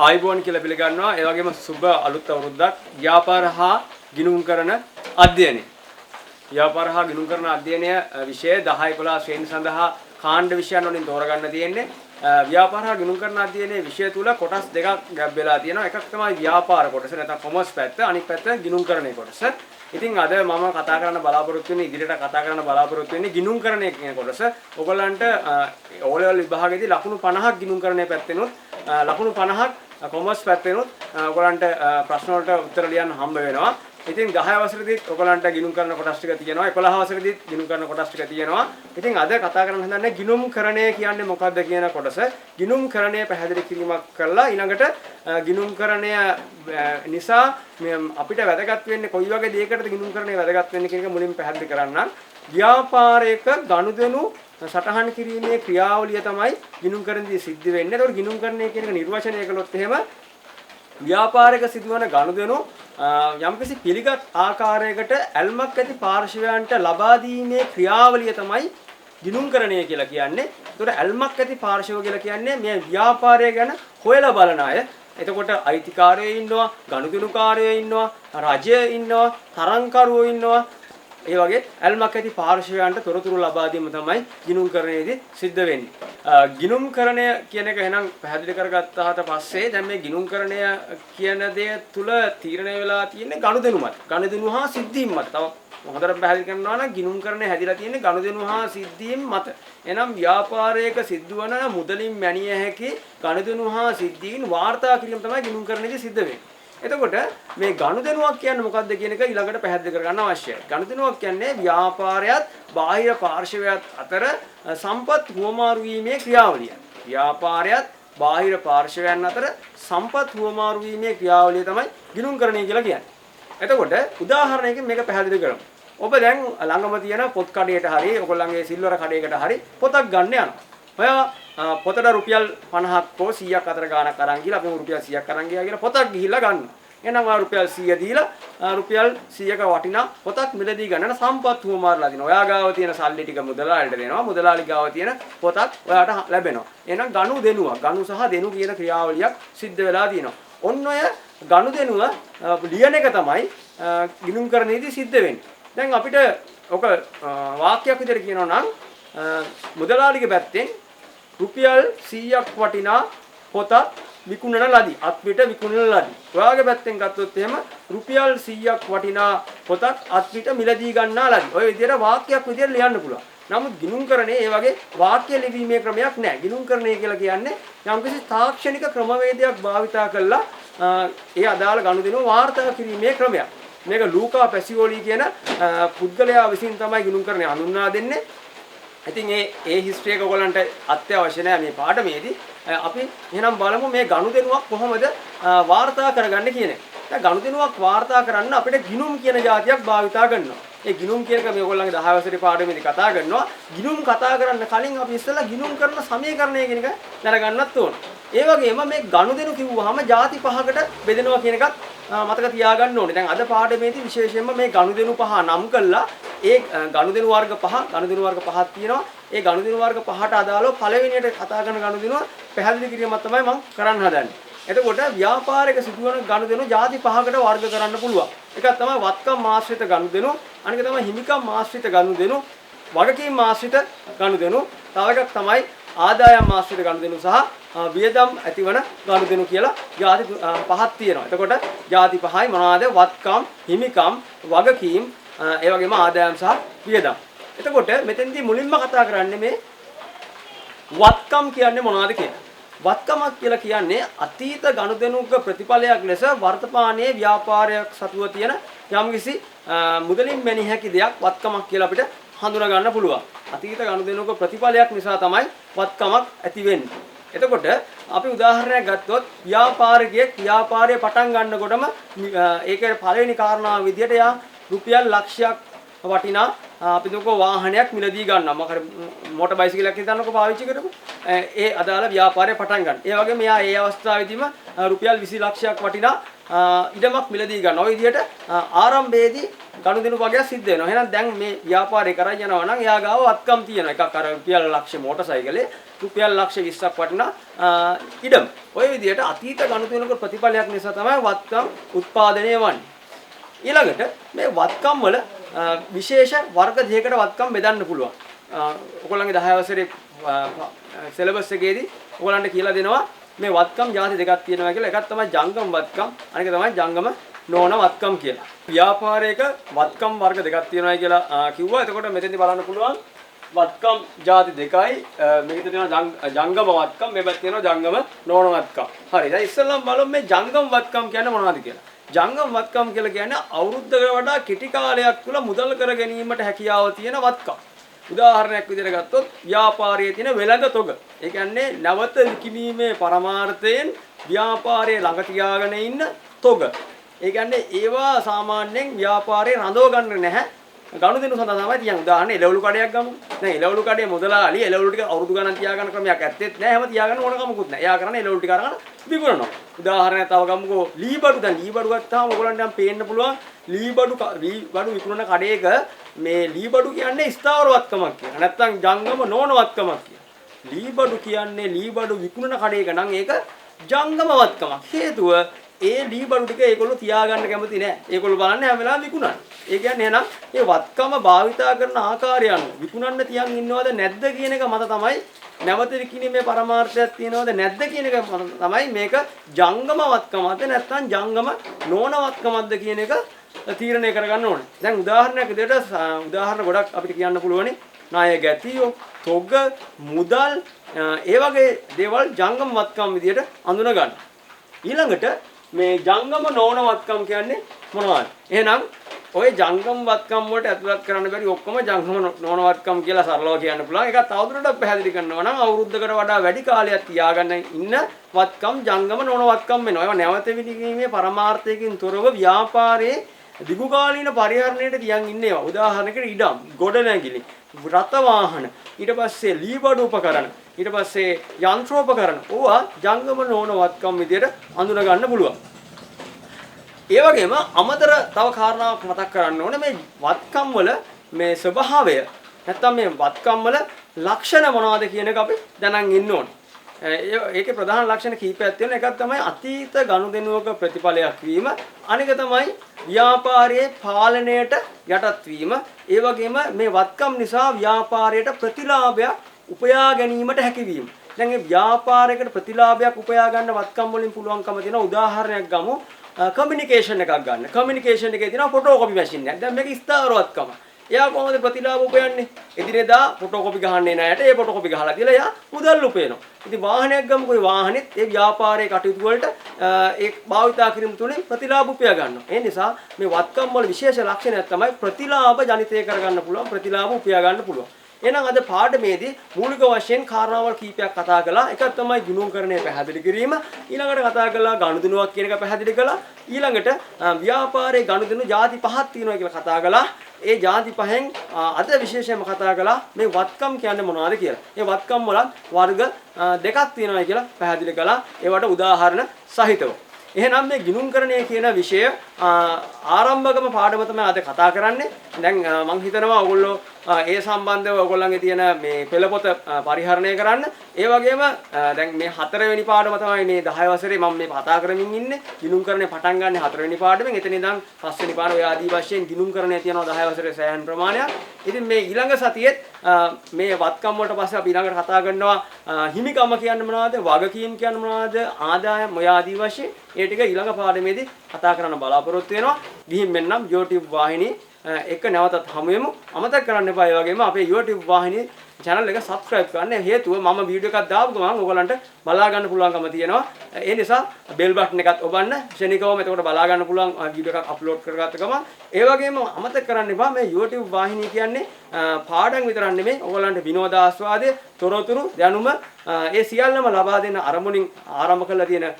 ආයුබෝවන් කියලා පිළිගන්නවා. ඒ වගේම සුබ අලුත් අවුරුද්දක්. ව්‍යාපාර හා ගිණුම් කරන අධ්‍යයනය. ව්‍යාපාර හා ගිණුම් කරන අධ්‍යයනය විෂය 10 11 ශ්‍රේණි සඳහා කාණ්ඩ විෂයන් වලින් තෝරගන්න තියෙන්නේ. ව්‍යාපාර හා ගිණුම් කරන අධ්‍යයනයේ විෂය තුල කොටස් දෙකක් ගැබ් වෙලා තියෙනවා. එකක් තමයි ව්‍යාපාර කොටස නැත්නම් කොමර්ස් පැත්ත, අනිත් පැත්ත ගිණුම් කරණේ කොටස. ඉතින් අද මම කතා කරන්න බලාපොරොත්තු වෙන්නේ ඉදිරියට කතා කරන්න බලාපොරොත්තු වෙන්නේ ගිණුම් කරණේ කියන කොටස. ඔයගොල්ලන්ට O level විභාගයේදී ලකුණු 50ක් ගිණුම් කරණේ පැත්තෙනුත් ලකුණු 50ක් කොමර්ස් පැත්තෙනුත් ඔයගොල්ලන්ට ප්‍රශ්න වලට උත්තර ලියන්න හම්බ වෙනවා. ඉතින් 10 වසරේදීත් ඔයගොල්ලන්ට ගිණුම් කරන කොටස් ටික තියෙනවා. 11 වසරේදීත් ගිණුම් කරන කොටස් ටික තියෙනවා. ඉතින් අද කතා කරන්න හදන්නේ ගිණුම් කරණය කියන්නේ මොකක්ද කියන කොටස. ගිණුම් කරණය පැහැදිලි කිරීමක් කරලා ඊළඟට ගිණුම් කරණය නිසා අපිට වැදගත් වෙන්නේ කොයි වගේ දෙයකටද ගිණුම් කරණය වැදගත් වෙන්නේ කියන එක මුලින් පැහැදිලි කරන්නම්. ව්‍යාපාරයක ගනුදෙනු සටහන් කිරීමේ ක්‍රියාවලිය තමයි ගිණුම් කරණදී සිද්ධ වෙන්නේ. ඒතකොට ගිණුම් කරණය කියන එක නිර්වචනය කළොත් එහෙම ව්‍යාපාරික සිදුවන ගනුදෙනු යම්කිසි පිළිගත් ආකාරයකට ඇල්මක් ඇති පාර්ශවයන්ට ලබා දීමේ ක්‍රියාවලිය තමයි ගිණුම් කරණය කියලා කියන්නේ. ඒතකොට ඇල්මක් ඇති පාර්ශව කියලා කියන්නේ මේ ව්‍යාපාරය ගැන හොයලා බලන අය. එතකොට අයිතිකාරයෝ ඉන්නවා, ගනුදෙනුකාරයෝ ඉන්නවා, රජය ඉන්නවා, තරංකරුවෝ ඉන්නවා. ඒ වගේ ඇල්මක් ඇති පාර්ශවයන්ට තොරතුරු ලබා දීම තමයි ගිණුම් කරණයේදී සිද්ධ වෙන්නේ. ගිණුම් කරණය කියන එක එහෙනම් පැහැදිලි කරගත්තාට පස්සේ දැන් මේ ගිණුම් කරණය කියන දේ තුල තීරණය වෙලා තියෙන්නේ ගනුදෙනු මත. ගනුදෙනු හා සිද්ධීන් මත. තව හොඳට පැහැදිලි කරනවා නම් ගිණුම් කරණය හැදිලා තියෙන්නේ ගනුදෙනු හා සිද්ධීන් මත. එහෙනම් ව්‍යාපාරයක සිද්ධවන මුදලින් මැනිය හැකි ගනුදෙනු හා සිද්ධීන් වාර්තා කිරීම තමයි ගිණුම් කරණයේදී සිද්ධ වෙන්නේ. එතකොට මේ ගනුදෙනුවක් කියන්නේ මොකක්ද කියන එක ඊළඟට පැහැදිලි කරගන්න අවශ්‍යයි. ගනුදෙනුවක් කියන්නේ ව්‍යාපාරයත් බාහිර පාර්ශවයත් අතර සම්පත් හුවමාරු වීමේ ක්‍රියාවලිය. ව්‍යාපාරයත් බාහිර පාර්ශවයන් අතර සම්පත් හුවමාරු වීමේ ක්‍රියාවලිය තමයි ගිණුම් කරණය කියලා කියන්නේ. එතකොට උදාහරණයකින් මේක පැහැදිලි කරමු. ඔබ දැන් ළඟම තියෙන පොත් කඩේට හරි ඔයගොල්ලන්ගේ සිල්වර කඩේකට හරි පොතක් ගන්න යනවා. ඔයා පොතට රුපියල් 50ක් හෝ 100ක් අතර ගාණක් අරන් ගිහලා අපි රුපියල් 100ක් අරන් ගියා කියලා පොතක් ගිහිල්ලා ගන්නවා. එහෙනම් ඔයා රුපියල් 100 දීලා රුපියල් 100ක වටිනා පොතක් මිලදී ගන්න සම්පත් හුවමාරලා දිනවා. ඔයා ගාව තියෙන සල්ලි ටික මුදලාලිට දෙනවා. මුදලාලි ගාව තියෙන පොතක් ඔයාට ලැබෙනවා. එහෙනම් ගනු දෙනුවක්. ගනු සහ දෙනු කියන ක්‍රියාවලියක් සිද්ධ වෙලා තියෙනවා. ඔන්න ඔය ගනු දෙනුව ලියන එක තමයි ගිණුම් කරණයේදී සිද්ධ වෙන්නේ. දැන් අපිට ඔක වාක්‍යයක් විදිහට කියනවා නම් මුදලාලිගේ පැත්තෙන් රුපියල් 100ක් වටිනා පොතක් විකුණන ලදී. අත්පිට විකුණන ලදී. ඔයාගේ පැත්තෙන් ගත්තොත් එහෙම රුපියල් 100ක් වටිනා පොතක් අත්පිට මිලදී ගන්නා ලදී. ඔය විදිහට වාක්‍යයක් විදිහට ලියන්න පුළුවන්. නමුත් ගිණුම් කරණේ ඒ වගේ වාක්‍ය ලිවීමේ ක්‍රමයක් නැහැ. ගිණුම් කරණය කියලා කියන්නේ යම්කිසි තාක්ෂණික ක්‍රමවේදයක් භාවිතා කරලා ඒ අදාළ ගනුදෙනුව වාර්තා කිරීමේ ක්‍රමයක්. මේක ලූකා පැසියෝලි කියන පුද්ගලයා විසින් තමයි ගිණුම් කරණය හඳුන්වා දෙන්නේ. ඉතින් ඒ හිස්ටරි එක ඔයගලන්ට අත්‍යවශ්‍ය නැහැ මේ පාඩමේදී. අපි එහෙනම් බලමු මේ ගනුදෙනුවක් කොහොමද වාර්තා කරගන්නේ කියන එක. දැන් ගනුදෙනුවක් වාර්තා කරන්න අපිට ගිණුම් කියන જાතියක් භාවිතා කරනවා. ඒ ගිණුම් කියන එක මේ ඔයගොල්ලන්ගේ 10 වසරේ පාඩමේදී කතා කරනවා. ගිණුම් කතා කරන්න කලින් අපි ඉස්සෙල්ලා ගිණුම් කරන සමීකරණය කියන එක දැනගන්නත් ඕන. ඒ වගේම මේ ගනුදෙනු කිව්වහම ಜಾති පහකට බෙදෙනවා කියන එකත් මතක තියාගන්න ඕනේ. දැන් අද පාඩමේදී විශේෂයෙන්ම මේ ගනුදෙනු පහ නම් කළා. ඒ ගනුදෙනු වර්ග පහක් තියෙනවා. ඒ ගනුදෙනු වර්ග පහට අදාළව පළවෙනියට කතා කරන ගනුදෙනුව පැහැදිලි කිරීමක් තමයි මම කරන්න හදන්නේ. එතකොට ව්‍යාපාරික සිදුවන ගනුදෙනු ಜಾති පහකට වර්ග කරන්න පුළුවන්. එකක් තමයි වත්කම් ආශ්‍රිත ගනුදෙනු, අනික තමයි හිමිකම් ආශ්‍රිත ගනුදෙනු, වගකීම් ආශ්‍රිත ගනුදෙනු, තව එකක් තමයි ආදායම් ආශ්‍රිත ගනුදෙනු සහ වියදම් ඇතිවන ගනුදෙනු කියලා ಜಾති පහක් තියෙනවා. එතකොට ಜಾති පහයි මොනවාද? වත්කම්, හිමිකම්, වගකීම්, ඒ වගේම ආදායම් සහ වියදම්. එතකොට මෙතෙන්දී මුලින්ම කතා කරන්නේ මේ වත්කම් කියන්නේ මොනවද කියලා. වත්කමක් කියලා කියන්නේ අතීත ගනුදෙනුක ප්‍රතිඵලයක් ලෙස වර්තමානයේ ව්‍යාපාරයක් සතුව තියෙන යම්කිසි මුදලින් මැනිය හැකි දෙයක් වත්කමක් කියලා අපිට හඳුනා ගන්න පුළුවන්. අතීත ගනුදෙනුක ප්‍රතිඵලයක් නිසා තමයි වත්කමක් ඇති වෙන්නේ. එතකොට අපි උදාහරණයක් ගත්තොත් ව්‍යාපාරය පටන් ගන්නකොටම ඒකේ පළවෙනි කාරණාව විදිහට යා රුපියල් ලක්ෂයක් වටිනා අපි දුක වාහනයක් මිලදී ගන්නවා. මොකද මෝටර් බයිසිකලයක් හිතන්නකො පාවිච්චි කරපො. ඒ අදාළ ව්‍යාපාරය පටන් ගන්න. ඒ වගේම යා ඒ අවස්ථාවේදීම රුපියල් 20 ලක්ෂයක් වටිනා ඉඩමක් මිලදී ගන්න. ඔය විදිහට ආරම්භයේදී ගනුදෙනු වගේක් සිද්ධ වෙනවා. එහෙනම් දැන් මේ ව්‍යාපාරේ කරගෙන යනවා නම් එයා ගාව වත්කම් තියෙනවා. එකක් අර රුපියල් ලක්ෂ මොටරසයිකලේ රුපියල් ලක්ෂ 20ක් වටිනා ඉඩම. ඔය විදිහට අතීත ගනුදෙනුක ප්‍රතිඵලයක් නිසා තමයි වත්කම් උත්පාදනය වන්නේ. ඊළඟට මේ වත්කම් වල විශේෂ වර්ග දෙකකට වත්කම් බෙදන්න පුළුවන්. ඔයගොල්ලන්ගේ 10 වසරේ සිලබස් එකේදී ඔයගොල්ලන්ට කියලා දෙනවා මේ වත්කම් ಜಾති දෙකක් තියෙනවා කියලා. එකක් තමයි ජංගම වත්කම්, අනික තමයි ජංගම නොවන වත්කම් කියලා. ව්‍යාපාරයක වත්කම් වර්ග දෙකක් තියෙනවා කියලා කිව්වා. එතකොට මෙතෙන්දී බලන්න පුළුවන් වත්කම් ಜಾති දෙකයි. මේකේ තියෙනවා ජංගම වත්කම්, මේ පැත්තේ තියෙනවා ජංගම නොවන වත්කම්. හරි. දැන් ඉස්සෙල්ලාම බලමු මේ ජංගම වත්කම් කියන්නේ මොනවද කියලා. ජංගම වත්කම් කියලා කියන්නේ අවුරුද්දකට වඩා කෙටි කාලයක් තුල මුදල් කර ගැනීමට හැකියාව තියෙන වත්කම්. උදාහරණයක් විදිහට ගත්තොත් ව්‍යාපාරයේ තියෙන වෙළඳ තොග. ඒ කියන්නේ නැවත විකිණීමේ පරමාර්ථයෙන් ව්‍යාපාරයේ ළඟ තියාගෙන ඉන්න තොග. ඒ කියන්නේ ඒවා සාමාන්‍යයෙන් ව්‍යාපාරේ රඳව ගන්න නැහැ. ගනුදෙනු සඳහා තමයි තියන්නේ. උදාහරණ එළවලු කඩයක් ගමු. දැන් එළවලු කඩේ මුදලාලි එළවලු ටික අවුරුදු ගණන් තියාගන්න ක්‍රමයක් ඇත්තෙත් නැහැ. හැම තියාගන්න ඕන කමකුත් නැහැ. එයා කරන්නේ එළවලු ටික අරගෙන විකුණනවා. උදාහරණයක් තව ගමුකෝ ලීබඩු. දැන් ලීබඩු ගත්තාම ඔයගොල්ලන්ට නම් පේන්න පුළුවන් ලීබඩු විකුණන කඩේක මේ ලීබඩු කියන්නේ ස්ථාවරවත්කමක් කියලා. නැත්තම් ජංගම නොවනවත්කමක් කියලා. ලීබඩු කියන්නේ ලීබඩු විකුණන කඩේක නම් ඒක ජංගමවත්කමක්. හේතුව ඒ ලීබඩු ටික ඒගොල්ලෝ තියාගන්න කැමති නැහැ. ඒගොල්ලෝ බලන්නේ හැම වෙලාවෙම විකුණන්න. ඒ කියන්නේ එහෙනම් මේ වත්කම භාවිතා කරන ආකාරය අනුව විකුණන්න තියන් ඉන්නවද නැද්ද කියන එක මත තමයි නැවත විකිණීමේ පරමාර්ථයක් තියනවද නැද්ද කියන එක තමයි මේක ජංගම වත්කමක්ද නැත්නම් ජංගම නොවන වත්කමක්ද කියන එක තීරණය කරගන්න ඕනේ. දැන් උදාහරණයක් විදිහට උදාහරණ ගොඩක් අපිට කියන්න පුළුවනි. ණය ගැතියෝ, තොග, මුදල් ඒ වගේ දේවල් ජංගම වත්කම් විදිහට අඳුන ගන්න. ඊළඟට මේ ජංගම නොවන වත්කම් කියන්නේ මොනවද? එහෙනම් ඔය ජංගම වත්කම් වලට ඇතුළත් කරන්න බැරි ඔක්කොම ජංගම නොවන වත්කම් කියලා සරලව කියන්න පුළුවන්. ඒක තවදුරටත් පැහැදිලි කරනවා නම් අවුරුද්දකට වඩා වැඩි කාලයක් තියාගන්න ඉන්න වත්කම් ජංගම නොවන වත්කම් වෙනවා. ඒවා නැවත විකිණීමේ පරමාර්ථයකින් තොරව ව්‍යාපාරයේ දිගුකාලීන පරිහරණයට තියන් ඉන්නේ ඒවා. උදාහරණයකට ඉඩම්, ගොඩනැගිලි, රථ වාහන, ඊට පස්සේ ලීබඩු උපකරණ, ඊට පස්සේ යන්ත්‍රෝපකරණ. ඕවා ජංගම නොවන වත්කම් විදියට අඳුන ගන්න පුළුවන්. ඒ වගේම අමතර තව කාරණාවක් මතක් කරන්න ඕනේ මේ වත්කම් වල මේ ස්වභාවය නැත්තම් මේ වත්කම් වල ලක්ෂණ මොනවද කියන එක අපි දැනන් ඉන්න ඕනේ. ඒකේ ප්‍රධාන ලක්ෂණ කීපයක් තියෙනවා. එකක් තමයි අතීත ගනුදෙනුවක ප්‍රතිඵලයක් වීම. අනික තමයි ව්‍යාපාරයේ පාලනයට යටත් වීම. ඒ වගේම මේ වත්කම් නිසා ව්‍යාපාරයට ප්‍රතිලාභයක් උපයා ගැනීමට හැකියවීම. දැන් මේ ව්‍යාපාරයකට ප්‍රතිලාභයක් උපයා ගන්න වත්කම් වලින් පුළුවන්කම තියෙන උදාහරණයක් ගමු. කමියුනිකේෂන් එකක් ගන්න. කමියුනිකේෂන් එකේ තියෙනවා ෆොටෝකොපි මැෂින් එකක්. දැන් මේක ස්ථාවරවත්කම. එයා කොහොමද ප්‍රතිලාභ උපයන්නේ? එදිනෙදා ෆොටෝකොපි ගහන්නේ නැයට ඒ ෆොටෝකොපි ගහලා තියලා එයා මුදල් උපයනවා. ඉතින් වාහනයක් ගමුකෝ. ඒ වාහනේත් ඒ ව්‍යාපාරයේ කටයුතු වලට ඒ භාවිතා කිරීම තුලින් ප්‍රතිලාභ උපයා ගන්නවා. ඒ නිසා මේ වත්කම් වල විශේෂ ලක්ෂණයක් තමයි ප්‍රතිලාභ ජනිතය කරගන්න පුළුවන්, ප්‍රතිලාභ උපයා ගන්න පුළුවන්. එහෙනම් අද පාඩමේදී මූලික වශයෙන් කාරණාවල් කීපයක් කතා කළා. එකක් තමයි ගුණකරණය පැහැදිලි කිරීම. ඊළඟට කතා කළා ගනුදෙනුවක් කියන එක පැහැදිලි කළා. ඊළඟට ව්‍යාපාරයේ ගනුදෙනු ಜಾති පහක් තියෙනවා කියලා කතා කළා. ඒ ಜಾති පහෙන් අද විශේෂයෙන්ම කතා කළා මේ වත්කම් කියන්නේ මොනවද කියලා. මේ වත්කම් වල වර්ග දෙකක් තියෙනවා කියලා පැහැදිලි කළා. ඒවට උදාහරණ සහිතව. එහෙනම් මේ ගිණුම්කරණය කියන විෂය ආරම්භකම පාඩම තමයි අද කතා කරන්නේ. දැන් මම හිතනවා ඔයගොල්ලෝ ඒ සම්බන්ධව ඔයගොල්ලන්ගේ තියෙන මේ පෙළපොත පරිහරණය කරන්න. ඒ වගේම දැන් මේ 4 වෙනි පාඩම තමයි මේ 10 වසරේ මම මේ කතා කරමින් ඉන්නේ. ගිණුම්කරණය පටන් ගන්න 4 වෙනි පාඩමෙන්. එතන ඉඳන් 5 වෙනි පාඩම ඔය ආදී වශයෙන් ගිණුම්කරණය තියෙනවා 10 වසරේ සෑහෙන ප්‍රමාණයක්. ඉතින් මේ ඊළඟ සතියේත් මේ වත්කම් වලට පස්සේ අපි ඊළඟට කතා කරනවා හිමිකම කියන්නේ මොනවද? වගකීම් කියන්නේ මොනවද? ආදායම් ඔය ආදී වශයෙන් ඒ ටික ඊළඟ පාඩමේදී කතා කරන්න බලාපොරොත්තු වෙනවා. ගිහින් මෙන්නම් YouTube වාහිනිය එක නැවතත් හමු වෙමු. අමතක කරන්න එපා. ඒ වගේම අපේ YouTube වාහිනිය channel එක subscribe කරන්න. හේතුව මම වීඩියෝ එකක් දාපු ගමන් ඔයගලන්ට බලා ගන්න පුළුවන්කම තියෙනවා. ඒ නිසා bell button එකත් ඔබන්න. ශනිකවම එතකොට බලා ගන්න පුළුවන් වීඩියෝ එකක් අප්ලෝඩ් කරගත්ත ගමන්. ඒ වගේම අමතක කරන්න එපා මේ YouTube වාහිනිය කියන්නේ පාඩම් විතරක් නෙමෙයි. ඔයගලන්ට විනෝදාස්වාදය, තොරතුරු, දැනුම ඒ සියල්ලම ලබා දෙන අරමුණින් ආරම්භ කරලා තියෙන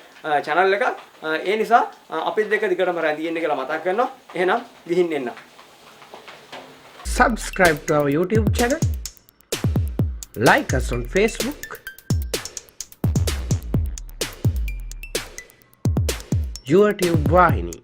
channel එකක්. ඒ නිසා අපිත් දෙක දිගටම රැඳී ඉන්න කියලා මතක් කරනවා. එහෙනම් ගිහින් එන්න. Subscribe to our YouTube channel. Like us on Facebook. YouTube ವಾಹಿನಿ.